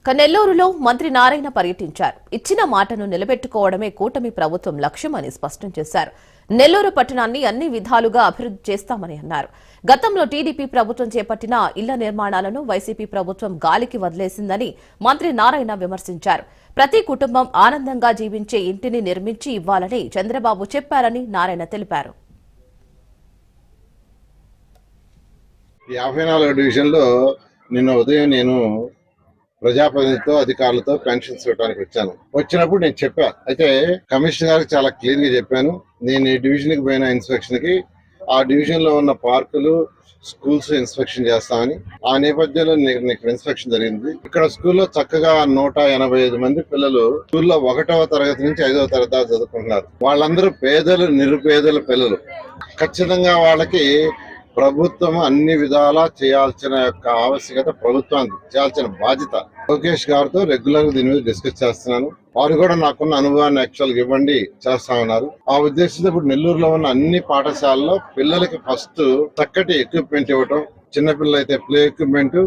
నెల్లూరులో మంత్రి నారాయణ పర్యటించారు. ఇచ్చిన మాటను నిలబెట్టుకోవడమే కూటమి ప్రభుత్వం లక్ష్యమని స్పష్టం చేశారు. నెల్లూరు పట్టణాన్ని అన్ని విధాలుగా అభివృద్ధి చేస్తామని అన్నారు. గతంలో టీడీపీ ప్రభుత్వం చేపట్టిన ఇళ్ల నిర్మాణాలను వైసీపీ ప్రభుత్వం గాలికి వదిలేసిందని మంత్రి నారాయణ విమర్శించారు. ప్రతి కుటుంబం ఆనందంగా జీవించే ఇంటిని నిర్మించి ఇవ్వాలని చంద్రబాబు చెప్పారని నారాయణ తెలిపారు. 54వ డివిజన్లో నిన్న ఉదయం నేను ప్రజాప్రతినిధితో అధికారులతో పెన్షన్స్ ఇవ్వడానికి వచ్చినప్పుడు నేను చెప్పాను. అయితే కమిషనర్ గారికి చాలా క్లియర్ గా చెప్పాను. నేను ఈ డివిజన్ కి పోయిన ఇన్స్పెక్షన్ కి ఆ డివిజన్ లో ఉన్న పార్కులు స్కూల్స్ ఇన్స్పెక్షన్ చేస్తామని. ఆ నేపథ్యంలో నీకు ఇన్స్పెక్షన్ జరిగింది. ఇక్కడ స్కూల్లో చక్కగా 185 మంది పిల్లలు స్కూల్లో 1వ తరగతి నుంచి 5వ తరగతి దాకా చదువుకుంటున్నారు. వాళ్ళందరూ పేదలు, నిరుపేదల పిల్లలు. ఖచ్చితంగా వాళ్ళకి ప్రభుత్వం అన్ని విధాలా చేయాల్సిన యొక్క ఆవశ్యకత, ప్రభుత్వానికి చేయాల్సిన బాధ్యత. లోకేష్ గారితో రెగ్యులర్ గా దీని మీద డిస్కస్ చేస్తున్నాను. వారు కూడా నాకున్న అనుభవాన్ని యాక్చువల్ గా ఇవ్వండి చేస్తామన్నారు. ఆ ఉద్దేశంతో ఇప్పుడు నెల్లూరులో ఉన్న అన్ని పాఠశాలల్లో పిల్లలకి ఫస్ట్ చక్కటి ఎక్విప్మెంట్ ఇవ్వటం. చిన్నపిల్లలు అయితే ప్లే ఎక్విప్మెంట్,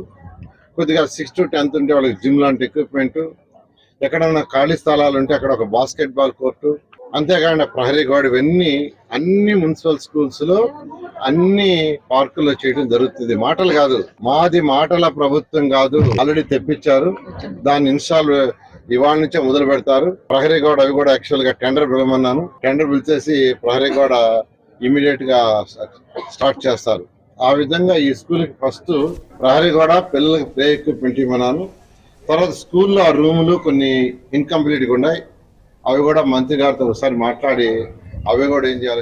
కొద్దిగా 6 to 10th ఉంటే వాళ్ళకి జిమ్ లాంటి ఎక్విప్మెంట్, ఎక్కడన్నా ఖాళీ స్థలాలు ఉంటే అక్కడ ఒక బాస్కెట్ బాల్ కోర్టు, అంతేకాకుండా ప్రహరీ గోడ, ఇవన్నీ అన్ని మున్సిపల్ స్కూల్స్ లో అన్ని పార్కుల్లో చేయడం జరుగుతుంది. మాటలు కాదు, మాది మాటల ప్రభుత్వం కాదు. ఆల్రెడీ తెప్పించారు, దాన్ని ఇన్స్టాల్ ఇవాళ నుంచే మొదలు పెడతారు. ప్రహరీ గోడ అవి కూడా యాక్చువల్ గా టెండర్ పిలవమన్నాను. టెండర్ పిలిచేసి ప్రహరీ గోడ ఇమీడియట్ గా స్టార్ట్ చేస్తారు. ఆ విధంగా ఈ స్కూల్ కి ఫస్ట్ ప్రహరీ గోడ, పిల్లలకి ప్లే ఎక్విప్మెంట్ ఇవ్వమన్నాను. తర్వాత స్కూల్లో ఆ రూములు కొన్ని ఇన్కంప్లీట్ గా ఉన్నాయి. అవి కూడా మంత్రి గారితో ఒకసారి మాట్లాడి అవి కూడా ఏం చేయాలి